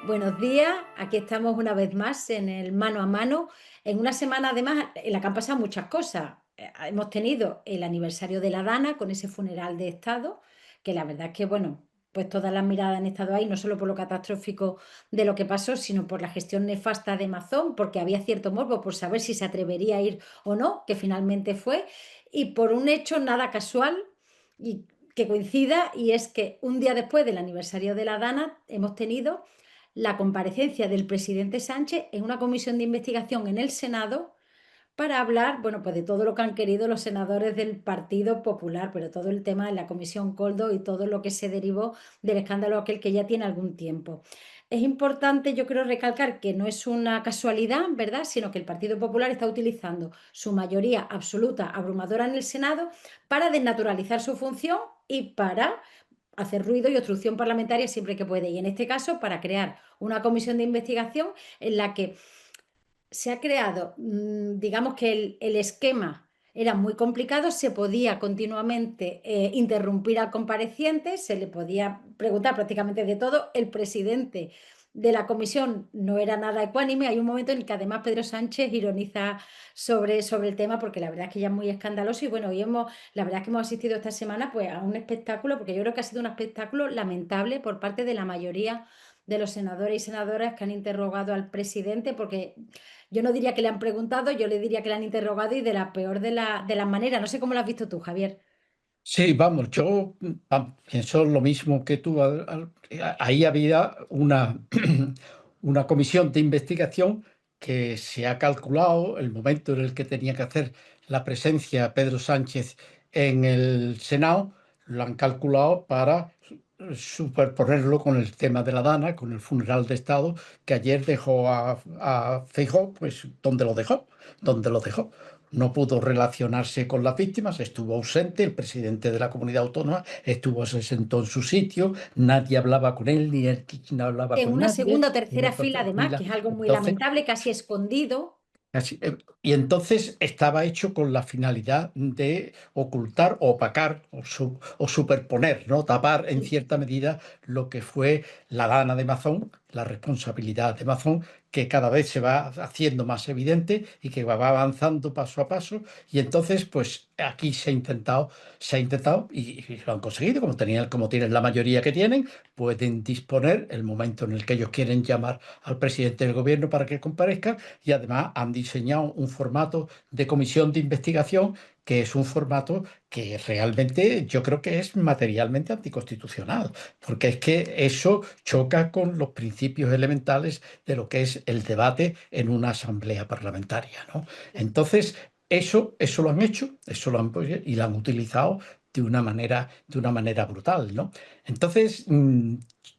Buenos días, aquí estamos una vez más en el mano a mano, en una semana además en la que han pasado muchas cosas. Hemos tenido el aniversario de la Dana con ese funeral de Estado, que la verdad es que, bueno, pues todas las miradas han estado ahí, no solo por lo catastrófico de lo que pasó, sino por la gestión nefasta de Mazón, porque había cierto morbo por saber si se atrevería a ir o no, que finalmente fue, y por un hecho nada casual y que coincida, y es que un día después del aniversario de la Dana hemos tenido la comparecencia del presidente Sánchez en una comisión de investigación en el Senado para hablar, bueno, pues de todo lo que han querido los senadores del Partido Popular, pero todo el tema de la comisión Coldo y todo lo que se derivó del escándalo aquel que ya tiene algún tiempo. Es importante, yo creo, recalcar que no es una casualidad, ¿verdad?, sino que el Partido Popular está utilizando su mayoría absoluta, abrumadora en el Senado, para desnaturalizar su función y para hacer ruido y obstrucción parlamentaria siempre que puede. Y en este caso, para crear una comisión de investigación en la que se ha creado, digamos que el esquema era muy complicado, se podía continuamente interrumpir al compareciente, se le podía preguntar prácticamente de todo. El presidente de la comisión no era nada ecuánime. Hay un momento en el que además Pedro Sánchez ironiza sobre el tema, porque la verdad es que ya es muy escandaloso. Y bueno, la verdad es que hemos asistido esta semana pues, a un espectáculo, porque yo creo que ha sido un espectáculo lamentable por parte de la mayoría de los senadores y senadoras que han interrogado al presidente, porque yo no diría que le han preguntado, yo le diría que le han interrogado y de la peor de las maneras. No sé cómo lo has visto tú, Javier. Sí, vamos, yo pienso lo mismo que tú. Ahí había una, una comisión de investigación que se ha calculado el momento en el que tenía que hacer la presencia Pedro Sánchez en el Senado, lo han calculado para superponerlo con el tema de la Dana, con el funeral de Estado, que ayer dejó a Feijóo, pues, ¿dónde lo dejó? ¿Dónde lo dejó? No pudo relacionarse con las víctimas, estuvo ausente, el presidente de la comunidad autónoma se sentó en su sitio, nadie hablaba con él, ni él hablaba En con una nadie, segunda o en tercera una fila, tercera además, que fila. es algo muy Entonces, lamentable, casi escondido. y entonces estaba hecho con la finalidad de ocultar, o opacar, o superponer, ¿no? Tapar en Sí. cierta medida lo que fue la Dana de Mazón, la responsabilidad de Mazón, que cada vez se va haciendo más evidente y que va avanzando paso a paso. Y entonces, pues aquí se ha intentado y lo han conseguido, como tienen la mayoría que tienen, pueden disponer el momento en el que ellos quieren llamar al presidente del gobierno para que comparezca, y además han diseñado un formato de comisión de investigación que es un formato que realmente yo creo que es materialmente anticonstitucional, porque es que eso choca con los principios elementales de lo que es el debate en una asamblea parlamentaria, ¿no? Entonces, eso lo han hecho, y lo han utilizado de una manera brutal, ¿no? Entonces,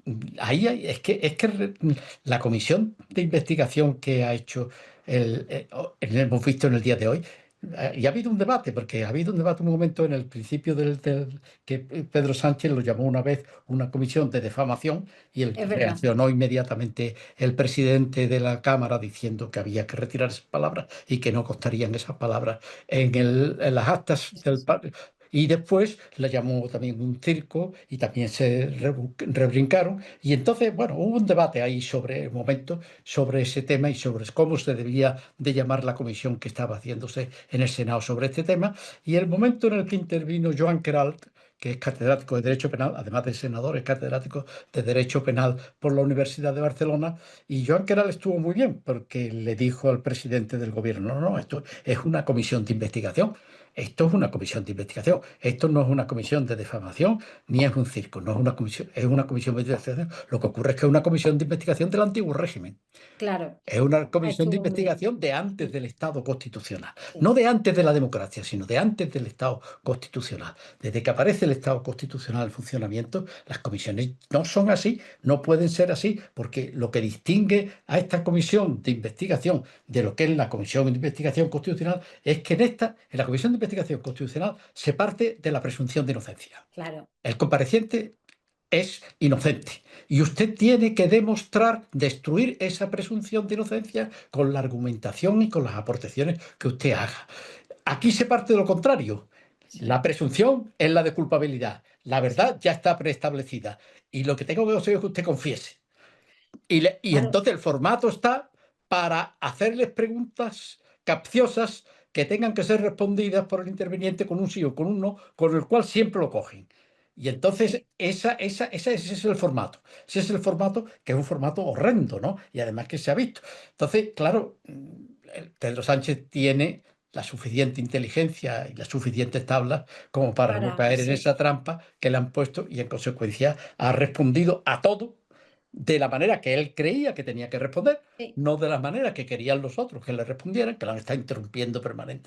es que la comisión de investigación que ha hecho hemos visto en el día de hoy, y ha habido un debate, porque ha habido un debate, un momento en el principio que Pedro Sánchez lo llamó una vez una comisión de defamación, y Es verdad. reaccionó inmediatamente el presidente de la Cámara diciendo que había que retirar esas palabras y que no constarían esas palabras en las actas Sí, del sí. parlamento. Y después la llamó también un circo, y también se rebrincaron. Y entonces, bueno, hubo un debate ahí sobre el momento, sobre ese tema y sobre cómo se debía de llamar la comisión que estaba haciéndose en el Senado sobre este tema. Y el momento en el que intervino Joan Queralt, que es catedrático de Derecho Penal, además de senador, es catedrático de Derecho Penal por la Universidad de Barcelona, y Joan Queralt estuvo muy bien porque le dijo al presidente del gobierno: no, no, esto es una comisión de investigación. Esto es una comisión de investigación. Esto no es una comisión de defamación, ni es un circo. No es una comisión, es una comisión de investigación. Lo que ocurre es que es una comisión de investigación del antiguo régimen. Claro, Es una comisión de estuvo muy bien. investigación de antes Mm, del Estado constitucional. sí. No de antes de la democracia, sino de antes del Estado constitucional. Desde que aparece el Estado constitucional en funcionamiento, las comisiones no son así, no pueden ser así, porque lo que distingue a esta comisión de investigación de lo que es la comisión de investigación constitucional es que en la comisión de investigación constitucional, se parte de la presunción de inocencia. Claro. El compareciente es inocente. Y usted tiene que demostrar, destruir esa presunción de inocencia con la argumentación y con las aportaciones que usted haga. Aquí se parte de lo contrario. Sí. La presunción es la de culpabilidad. La Sí. verdad ya está preestablecida. Y lo que tengo que hacer es que usted confiese. Y Claro, entonces el formato está para hacerles preguntas capciosas que tengan que ser respondidas por el interviniente con un sí o con un no, con el cual siempre lo cogen. Y entonces sí, ese es el formato. Ese es el formato que es un formato horrendo, ¿no? Y además que se ha visto. Entonces, claro, Pedro Sánchez tiene la suficiente inteligencia y las suficientes tablas como para no para, caer en sí, esa trampa que le han puesto y en consecuencia ha respondido a todo de la manera que él creía que tenía que responder, sí. no de la manera que querían los otros que le respondieran, que lo han estado interrumpiendo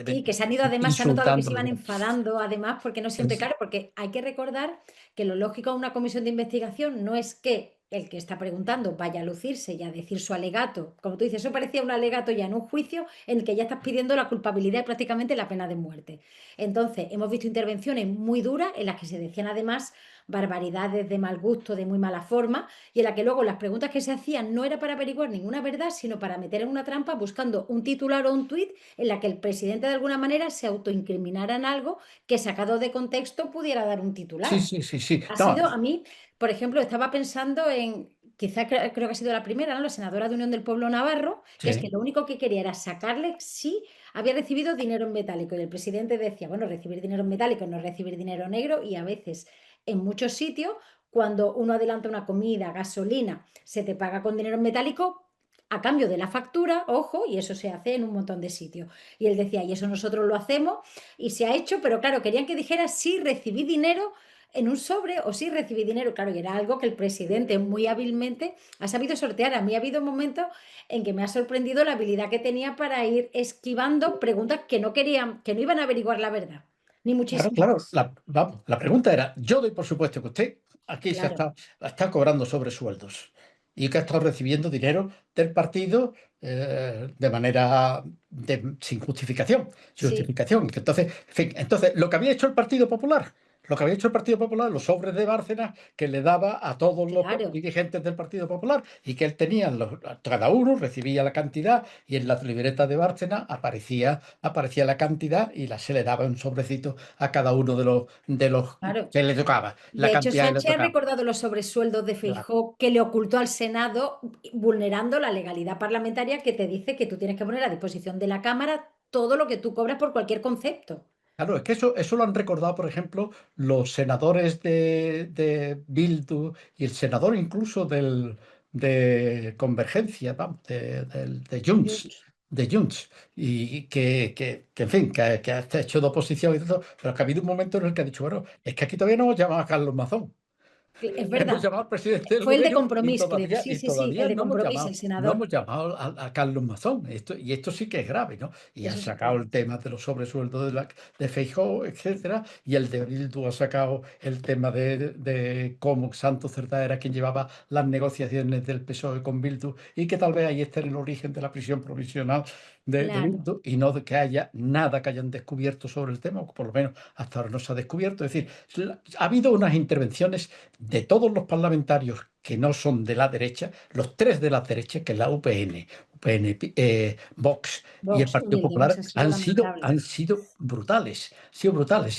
Sí, que permanentemente, se han ido además, se ha notado que se insultándole. iban enfadando, además, porque no siempre, Es- claro, porque hay que recordar que lo lógico de una comisión de investigación no es que el que está preguntando vaya a lucirse y a decir su alegato. Como tú dices, eso parecía un alegato ya en un juicio en el que ya estás pidiendo la culpabilidad y prácticamente la pena de muerte. Entonces, hemos visto intervenciones muy duras en las que se decían además barbaridades de mal gusto, de muy mala forma, y en la que luego las preguntas que se hacían no era para averiguar ninguna verdad, sino para meter en una trampa buscando un titular o un tuit en la que el presidente de alguna manera se autoincriminara en algo que sacado de contexto pudiera dar un Sí, titular. sí, sí, sí. Ha No, sido a mí, por ejemplo, estaba pensando en, quizá creo que ha sido la primera, ¿no? La senadora de Unión del Pueblo Navarro, que es que sí. lo único que quería era sacarle si había recibido dinero en metálico. Y el presidente decía, bueno, recibir dinero en metálico no es recibir dinero negro y a veces en muchos sitios, cuando uno adelanta una comida, gasolina, se te paga con dinero en metálico a cambio de la factura, ojo, y eso se hace en un montón de sitios. Y él decía, y eso nosotros lo hacemos y se ha hecho, pero claro, querían que dijera si recibí dinero en un sobre o si recibí dinero. Claro, y era algo que el presidente muy hábilmente ha sabido sortear. A mí ha habido momentos en que me ha sorprendido la habilidad que tenía para ir esquivando preguntas que no querían, que no iban a averiguar la verdad, ni Claro, muchísimo claro. más. Vamos, la pregunta era, yo doy por supuesto que usted aquí Claro, está cobrando sobresueldos y que ha estado recibiendo dinero del partido de manera sin justificación, sin sí, justificación. Que entonces, en fin, entonces, lo que había hecho el Partido Popular, lo que había hecho el Partido Popular, los sobres de Bárcenas que le daba a todos los claro. dirigentes del Partido Popular y que él tenía, cada uno recibía la cantidad y en la libreta de Bárcenas aparecía la cantidad y se le daba un sobrecito a cada uno de los Claro. que le tocaba, la De hecho, cantidad que le Sánchez ha tocaba. recordado los sobresueldos de Claro, Feijóo que le ocultó al Senado, vulnerando la legalidad parlamentaria que te dice que tú tienes que poner a disposición de la Cámara todo lo que tú cobras por cualquier concepto. claro, es que eso lo han recordado, por ejemplo, los senadores de Bildu y el senador incluso de Convergencia, vamos, de Junts. Junts. Y en fin, que ha hecho de oposición y todo, pero que ha habido un momento en el que ha dicho, bueno, es que aquí todavía no hemos llamado a Carlos Mazón. Es Hemos verdad. llamado al presidente del Fue el de gobierno y Compromís, creo. todavía, Sí, y sí, sí, el todavía de Compromís, el no hemos senador. llamado a Carlos Mazón. Esto sí que es grave, ¿no? Y han Eso sí sacado que. el tema de los sobresueldos de Feijóo, etcétera, y el de Bildu ha sacado el tema de cómo Santos Cerdá era quien llevaba las negociaciones del PSOE con Bildu y que tal vez ahí esté el origen de la prisión provisional de Claro. Bildu y no de que haya nada que hayan descubierto sobre el tema, o por lo menos hasta ahora no se ha descubierto. Es decir, ha habido unas intervenciones de todos los parlamentarios que no son de la derecha, los tres de la derecha, que es la UPN, Vox y el Vox, Partido Unidas, Popular, ha sido lamentable. han sido brutales.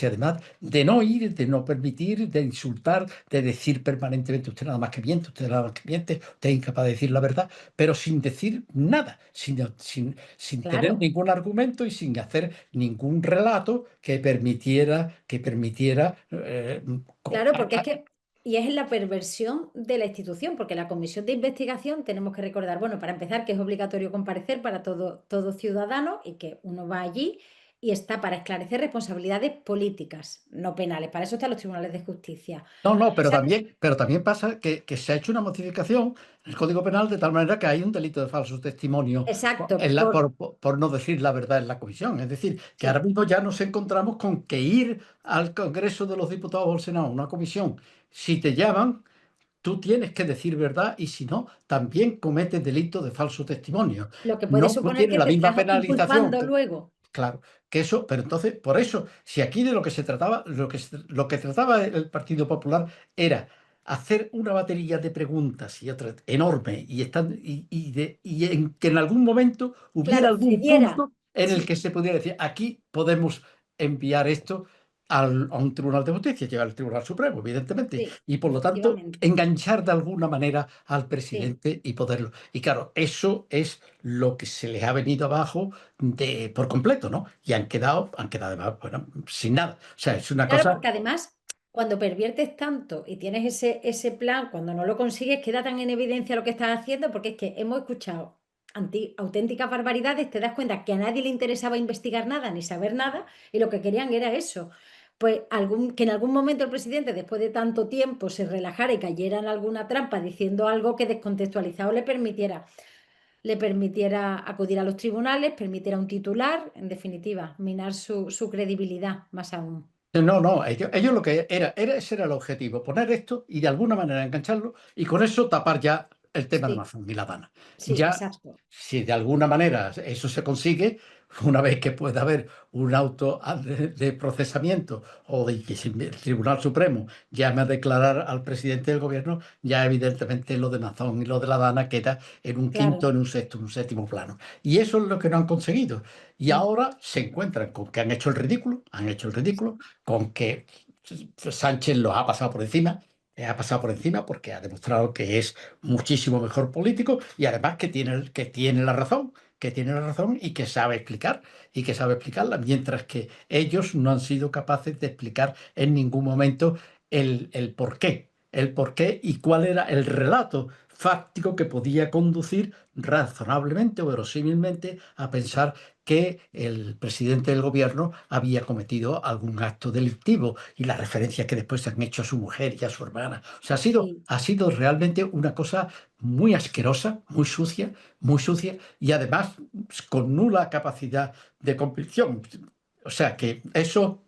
Y además de no ir, de no permitir, de insultar, de decir permanentemente usted nada más que miente, usted nada más que miente, usted es incapaz de decir la verdad, pero sin decir nada, sin tener Claro. ningún argumento y sin hacer ningún relato que permitiera Claro, porque es que, y es la perversión de la institución, porque la comisión de investigación tenemos que recordar, bueno, para empezar, que es obligatorio comparecer para todo ciudadano y que uno va allí y está para esclarecer responsabilidades políticas, no penales. Para eso están los tribunales de justicia. No, no, pero Esa- también pasa que se ha hecho una modificación en el Código Penal de tal manera que hay un delito de falso testimonio exacto, por no decir la verdad en la comisión. Es decir, que ahora sí, mismo ya nos encontramos con que ir al Congreso de los Diputados o al Senado, a una comisión, si te llaman, tú tienes que decir verdad y si no, también cometes delito de falso testimonio. lo que puede No suponer tiene que la te misma estás penalización. inculpando luego. Claro, que eso, pero entonces, por eso, si aquí de lo que se trataba, lo que trataba el Partido Popular era hacer una batería de preguntas y otras enorme y en que en algún momento hubiera Claro, algún cediera. punto en el Sí, que se pudiera decir, aquí podemos enviar esto a un tribunal de justicia, lleva al Tribunal Supremo, evidentemente, Sí, y por lo tanto efectivamente. enganchar de alguna manera al Sí. presidente y poderlo. Y claro, eso es lo que se les ha venido abajo por completo, ¿no? Y han quedado además, bueno, sin nada. O sea, es una Claro, cosa. porque además, cuando perviertes tanto y tienes ese plan, cuando no lo consigues, queda tan en evidencia lo que estás haciendo, porque es que hemos escuchado auténticas barbaridades, te das cuenta que a nadie le interesaba investigar nada ni saber nada, y lo que querían era eso. Pues que en algún momento el presidente, después de tanto tiempo, se relajara y cayera en alguna trampa diciendo algo que descontextualizado le permitiera acudir a los tribunales, permitiera un titular, en definitiva, minar su credibilidad más aún. No, no, ellos lo que ese era el objetivo, poner esto y de alguna manera engancharlo y con eso tapar ya el tema de Sí, Amazon y la Dana. sí, Ya, exacto. si de alguna manera eso se consigue, una vez que pueda haber un auto de procesamiento o de que si el Tribunal Supremo llame a declarar al presidente del gobierno, ya evidentemente lo de Amazon y lo de la Dana queda en un quinto, Claro. en un sexto, en un séptimo plano. Y eso es lo que no han conseguido. Y Mm. ahora se encuentran con que han hecho el ridículo, con que Sánchez los ha pasado por encima, ha pasado por encima porque ha demostrado que es muchísimo mejor político y además que tiene la razón y que sabe explicar y que sabe explicarla, mientras que ellos no han sido capaces de explicar en ningún momento el por qué y cuál era el relato fáctico que podía conducir razonablemente o verosímilmente a pensar que el presidente del gobierno había cometido algún acto delictivo y las referencias que después se han hecho a su mujer y a su hermana. O sea, Sí. ha sido realmente una cosa muy asquerosa, muy sucia y además con nula capacidad de convicción. O sea, que eso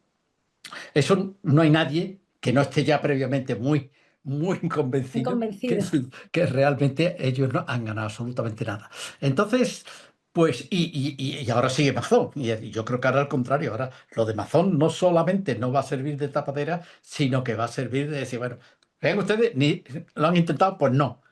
no hay nadie que no esté ya previamente muy Muy convencido que, convencido. que realmente ellos no han ganado absolutamente nada. Entonces, pues, y ahora sigue Mazón. Y yo creo que ahora al contrario, ahora lo de Mazón no solamente no va a servir de tapadera, sino que va a servir de decir, bueno, vean ustedes, ni lo han intentado, pues no.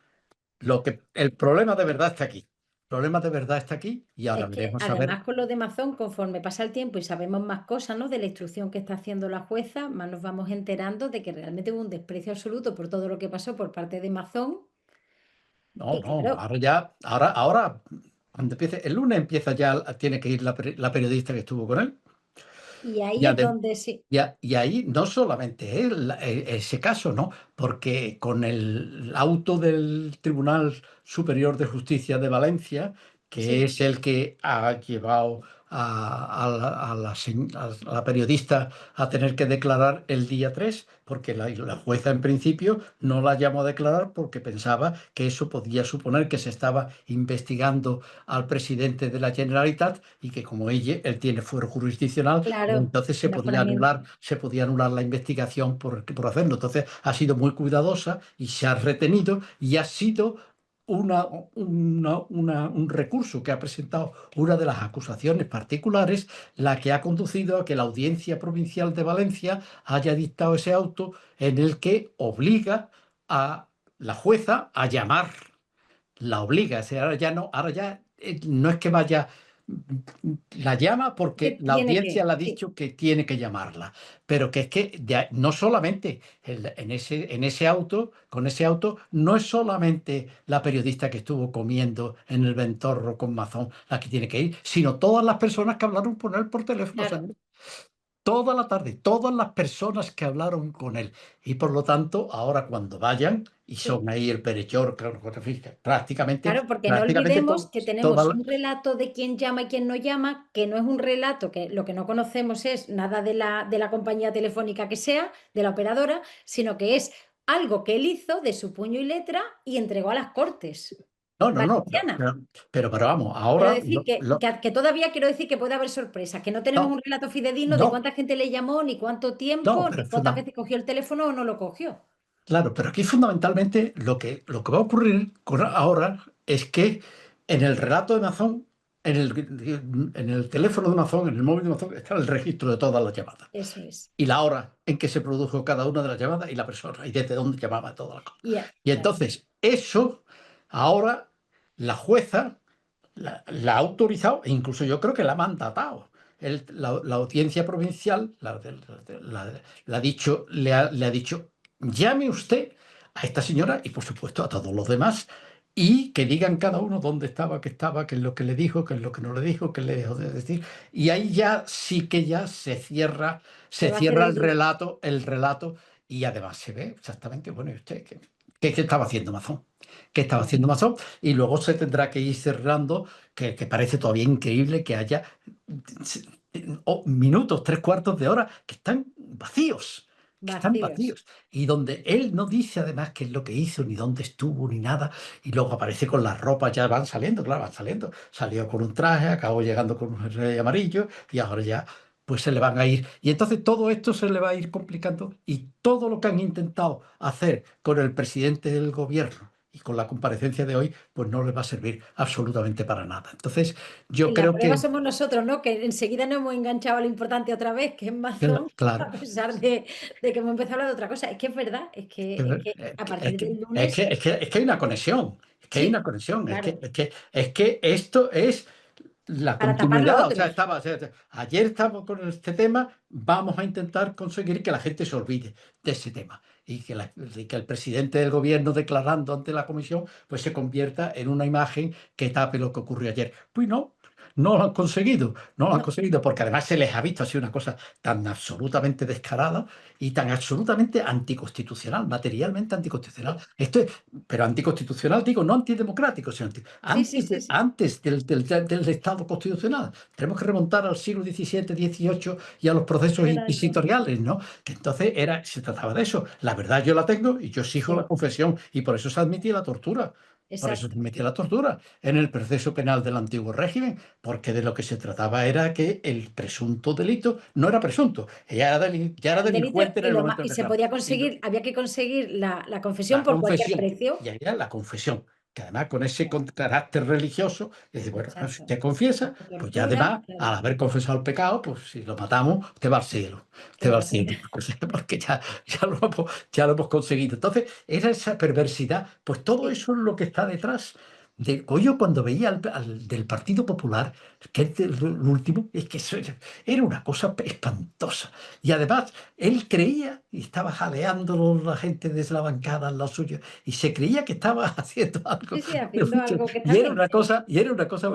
El problema de verdad está aquí. El problema de verdad está aquí y ahora Es que veremos a ver. además con lo de Mazón, conforme pasa el tiempo y sabemos más cosas, ¿no? De la instrucción que está haciendo la jueza, más nos vamos enterando de que realmente hubo un desprecio absoluto por todo lo que pasó por parte de Mazón. No, Y no, claro, ahora ya, ahora, cuando empiece, el lunes empieza ya, tiene que ir la periodista que estuvo con él. y ahí Ya es de- donde sí, y ahí no solamente ese caso, ¿no? Porque con el auto del Tribunal Superior de Justicia de Valencia, que sí, es el que ha llevado a la periodista a tener que declarar el día 3 porque la jueza en principio no la llamó a declarar porque pensaba que eso podía suponer que se estaba investigando al presidente de la Generalitat y que como él tiene fuero jurisdiccional, pues claro, entonces un aforamiento. se podía anular la investigación por hacerlo. Entonces ha sido muy cuidadosa y se ha retenido y ha sido un recurso que ha presentado una de las acusaciones particulares, la que ha conducido a que la Audiencia Provincial de Valencia haya dictado ese auto en el que obliga a la jueza a llamar, la obliga. O sea, ahora ya no es que vaya, la llama Que porque la tiene audiencia que, le ha sí, dicho que tiene que llamarla, pero que es que no solamente en ese auto, con ese auto, no es solamente la periodista que estuvo comiendo en el Ventorro con Mazón la que tiene que ir, sino todas las personas que hablaron por él por teléfono. O sea, claro. toda la tarde, todas las personas que hablaron con él. Y por lo tanto, ahora cuando vayan, y Sí. son ahí el Perechor, claro, prácticamente, Claro, porque no prácticamente olvidemos que tenemos todas. un relato de quién llama y quién no llama, que no es un relato, que lo que no conocemos es nada de la compañía telefónica que sea, de la operadora, sino que es algo que él hizo de su puño y letra y entregó a las Cortes No, no, no, valencianas. pero vamos, Quiero ahora decir que todavía quiero decir que puede haber sorpresas, que no tenemos no, un relato fidedigno de no, cuánta gente le llamó, ni cuánto no, tiempo, pero ni cuántas veces cogió el teléfono o no lo cogió. claro, pero aquí fundamentalmente lo que va a ocurrir ahora es que en el relato de Amazon, en el teléfono de Amazon, en el móvil de Amazon, está el registro de todas las llamadas. Eso es. Y la hora en que se produjo cada una de las llamadas y la persona, y desde dónde llamaba todas las cosas. Y Claro. entonces, eso ahora la jueza la ha autorizado, e incluso yo creo que la ha mandatado. la audiencia provincial le ha dicho, le ha dicho, llame usted a esta señora y, por supuesto, a todos los demás y que digan cada uno dónde estaba, qué es lo que le dijo, qué es lo que no le dijo, qué le dejó de decir. Y ahí ya sí que ya Se se va a hacer cierra el lío. el relato y además se ve exactamente, bueno, ¿y usted qué estaba haciendo Mazón? ¿Qué estaba Claro, haciendo Mazón? Y luego se tendrá que ir cerrando, que parece todavía increíble que haya minutos, tres cuartos de hora que están vacíos, que están vacíos. vacíos. Y donde él no dice además qué es lo que hizo, ni dónde estuvo, ni nada. Y luego aparece con las ropas, ya van saliendo, claro, van saliendo. Salió con un traje, acabó llegando con un rey amarillo y ahora ya pues se le van a ir. Y entonces todo esto se le va a ir complicando y todo lo que han intentado hacer con el presidente del gobierno y con la comparecencia de hoy, pues no les va a servir absolutamente para nada. Entonces, Y yo la creo prueba que, somos nosotros, ¿no? Que enseguida nos hemos enganchado a lo importante otra vez, que es Amazon, claro, a pesar de que hemos empezado a hablar de otra cosa. Es que es verdad, es que a partir del lunes, es que hay una conexión, es que hay una sí, conexión, claro, es que esto es la para tapar lo continuidad. O sea, otro. ayer estábamos con este tema, vamos a intentar conseguir que la gente se olvide de ese tema y que el presidente del gobierno declarando ante la comisión pues se convierta en una imagen que tape lo que ocurrió ayer. Pues no. No lo han conseguido, no lo han No, conseguido, porque además se les ha visto así una cosa tan absolutamente descarada y tan absolutamente anticonstitucional, materialmente anticonstitucional. sí, Pero anticonstitucional, digo, no antidemocrático, sino sí, sí, sí, sí, antes del Estado constitucional. Tenemos que remontar al siglo XVII, XVIII y a los procesos completamente. inquisitoriales, ¿no? Que entonces se trataba de eso. La verdad yo la tengo y yo exijo la Sí, confesión y por eso se admitía la tortura. Por eso se exacto. admitía la tortura en el proceso penal del antiguo régimen, porque de lo que se trataba era que el presunto delito no era presunto, ya era Era el delito delincuente en y, el momento en y que se declaraba. podía Y conseguir, había que conseguir la confesión la por cualquier confesión, precio. y ahí era la confesión, que además con ese Claro, carácter religioso, es decir, bueno, si exacto. usted confiesa, Bajo pues ya tortura, además, al claro, haber confesado el pecado, pues si lo matamos, usted va al cielo, usted va al claro. cielo, porque ya lo hemos conseguido. Entonces, era esa perversidad, pues todo Sí, eso es lo que está detrás. Yo cuando veía del Partido Popular, que es el último, es que eso era una cosa espantosa. Y además, él creía, y estaba jaleándolo la gente desde la bancada al lado suyo, y se creía que estaba haciendo algo sí, sí, de haciendo mucho. algo que está bien. Sí. Y era una cosa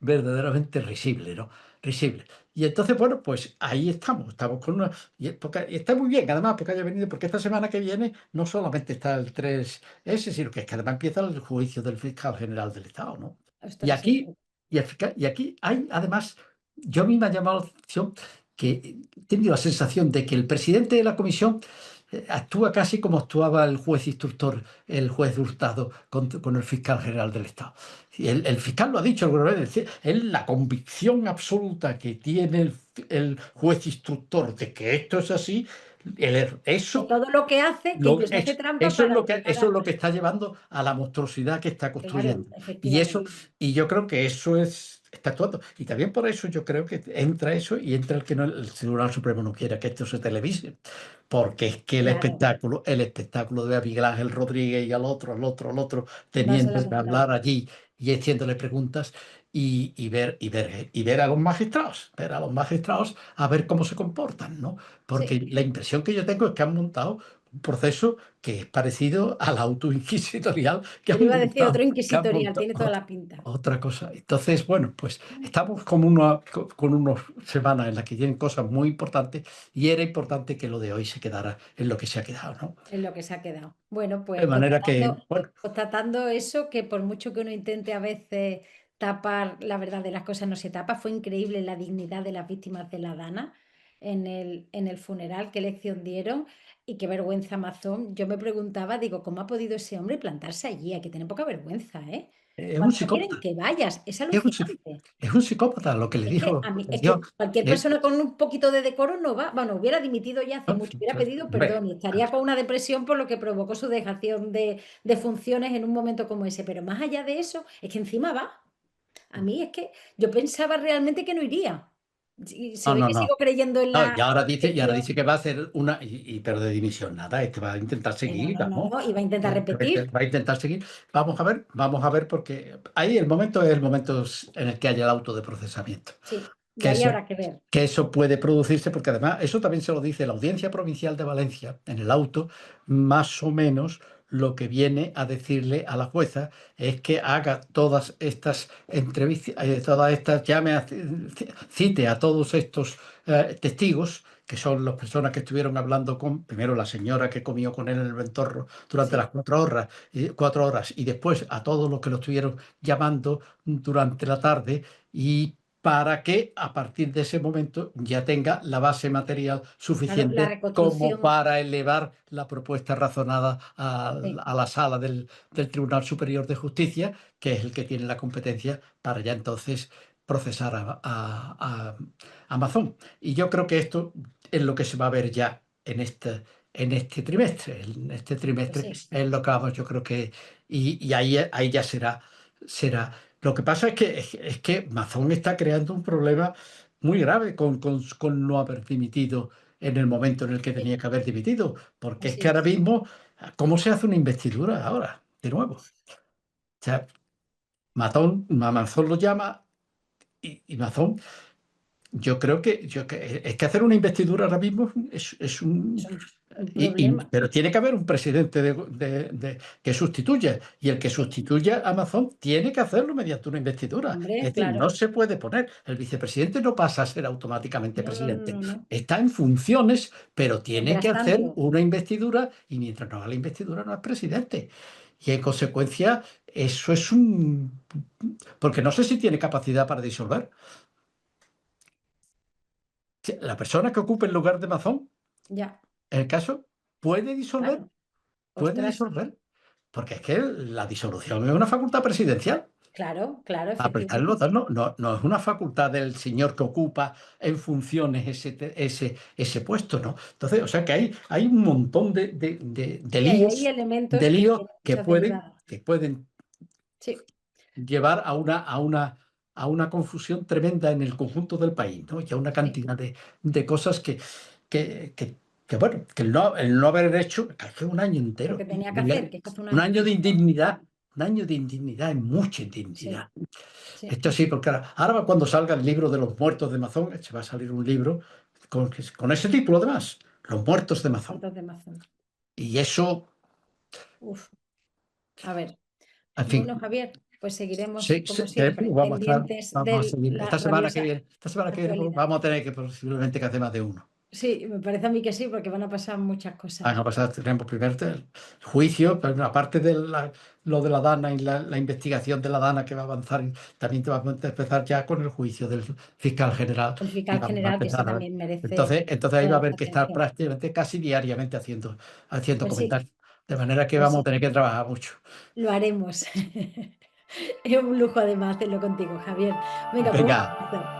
verdaderamente risible, ¿no? Risible. Y entonces, bueno, pues ahí estamos con una. Y está muy bien, además, porque haya venido, porque esta semana que viene no solamente está el 3S, sino que es que además empieza el juicio del fiscal general del Estado, ¿no? Y Ostras, aquí, y aquí hay, además, yo a mí me ha llamado la atención que he tenido la sensación de que el presidente de la comisión actúa casi como actuaba el juez instructor, el juez Hurtado, con el fiscal general del Estado. Y el fiscal lo ha dicho alguna vez, es decir, la convicción absoluta que tiene el juez instructor de que esto es así, que todo lo que hace, que incluso hace trampa para llegar eso es a. lo que está llevando a la monstruosidad que está Claro, construyendo. Y eso, efectivamente. y yo creo que eso está actuando. Y también por eso yo creo que entra eso y entra el que el Tribunal Supremo no quiera que esto se televise. Porque es que Claro, el espectáculo de Miguel Ángel Rodríguez y al otro, no se teniendo la que comprar. hablar allí y haciéndole preguntas y ver ver a los magistrados a ver cómo se comportan, ¿no? Porque Sí, la impresión que yo tengo es que han montado un proceso que es parecido al auto inquisitorial que yo han iba a decir montado, otro que han inquisitorial, montado tiene toda la pinta. otra cosa. Entonces, bueno, pues estamos como con unas semanas en las que tienen cosas muy importantes y era importante que lo de hoy se quedara en lo que se ha quedado, ¿no? En lo que se ha quedado. Bueno, De pues manera que, bueno, constatando eso, que por mucho que uno intente a veces tapar la verdad de las cosas, no se tapa. Fue increíble la dignidad de las víctimas de la Dana en el funeral, qué lección dieron y qué vergüenza Amazon. Yo me preguntaba, digo, ¿cómo ha podido ese hombre plantarse allí? Hay que tener poca vergüenza, ¿eh? es un Cuando no quieren psicópata. que vayas, es Es un, alucinante. es un psicópata lo que le Es que dijo. a mí, Le es dio, que cualquier le- persona con un poquito de decoro no va, bueno, hubiera dimitido ya hace mucho, hubiera pedido hombre, perdón y estaría con una depresión por lo que provocó su dejación de funciones en un momento como ese. Pero más allá de eso, es que encima va. A mí es que yo pensaba realmente que no iría. Y se no, ve no, que no. sigo creyendo en No, la y ahora elección. dice que va a hacer una, pero de dimisión, nada, este va a intentar No, seguir, no, no, vamos. no, iba a intentar repetir. Va a intentar seguir. Vamos a ver, porque ahí el momento es el momento en el que haya el auto de procesamiento. Sí. Y que ahí eso, habrá que ver. que eso puede producirse, porque además eso también se lo dice la Audiencia Provincial de Valencia en el auto, más o menos lo que viene a decirle a la jueza es que haga todas estas entrevistas, todas estas, cite a todos estos testigos, que son las personas que estuvieron hablando con, primero la señora que comió con él en el Ventorro durante las Sí, 4 horas, 4 horas, y después a todos los que lo estuvieron llamando durante la tarde, y para que a partir de ese momento ya tenga la base material claro, la suficiente como reconstrucción, para elevar la propuesta razonada sí, a la sala del Tribunal Superior de Justicia, que es el que tiene la competencia para ya entonces procesar a Amazon. Y yo creo que esto es lo que se va a ver ya en este trimestre. En este pues trimestre sí, es lo que vamos, yo creo que, y ahí ya será. Lo que pasa es que Amazon está creando un problema muy grave con no haber dimitido en el momento en el que sí, tenía que haber dimitido, porque es así que ahora es. mismo, ¿cómo se hace una investidura ahora? De nuevo. O sea, Amazon lo llama y Amazon, es que hacer una investidura ahora mismo es Es un... un problema. Pero tiene que haber un presidente que sustituya, y el que Sí, sustituya a Amazon tiene que hacerlo mediante una investidura. hombre, Es decir, no claro. se puede poner. El vicepresidente no pasa a ser automáticamente No, no, no, presidente. no, no. Está en funciones, pero tiene que Mientras hacer tanto, una investidura, y mientras no haga la investidura no es presidente. Y en consecuencia, eso es un... Porque no sé si tiene capacidad para disolver. La persona que ocupe el lugar de Amazon, ya, en el caso, puede disolver, claro. puede Ostras, disolver, porque es que la disolución es una facultad presidencial. claro, claro, Apretar el efectivamente. botón no es una facultad del señor que ocupa en funciones ese puesto, ¿no? Entonces, o sea que hay un montón Sí, hay elementos de que líos tienen muchas derivadas. que pueden Sí, llevar a una confusión tremenda en el conjunto del país, ¿no? Y a una sí. cantidad de cosas que, que- bueno, que el no haber hecho, que hace un año Lo entero, que tenía que hacer, que es que hace un un año. año de indignidad, un año de indignidad, es mucha Sí, indignidad. sí. Esto sí, porque cuando salga el libro de los muertos de Amazon, se va a salir un libro con ese título además, Los muertos de Amazon. Puertos de Amazon. Y eso, Uf, a ver. en fin. Bueno, Javier, pues seguiremos, Sí, como sí, siempre, pendientes vamos a de seguir. la rabiosa Esta semana que viene pues, actualidad. vamos a tener que posiblemente que hacer más de uno. Sí, me parece a mí que sí, porque van a pasar muchas cosas. Van a pasar, tenemos primero el juicio, pero aparte de lo de la Dana y la investigación de la Dana que va a avanzar, también te va a empezar ya con el juicio del fiscal general, El y fiscal vamos a general, que ese empezar a ver. también merece Entonces ahí va a toda haber nuestra que estar atención. prácticamente casi diariamente haciendo Pues sí, comentarios. De manera que pues vamos a sí, tener que trabajar mucho. lo haremos. Es un lujo además hacerlo contigo, Javier. Venga, pues un Venga, abrazo.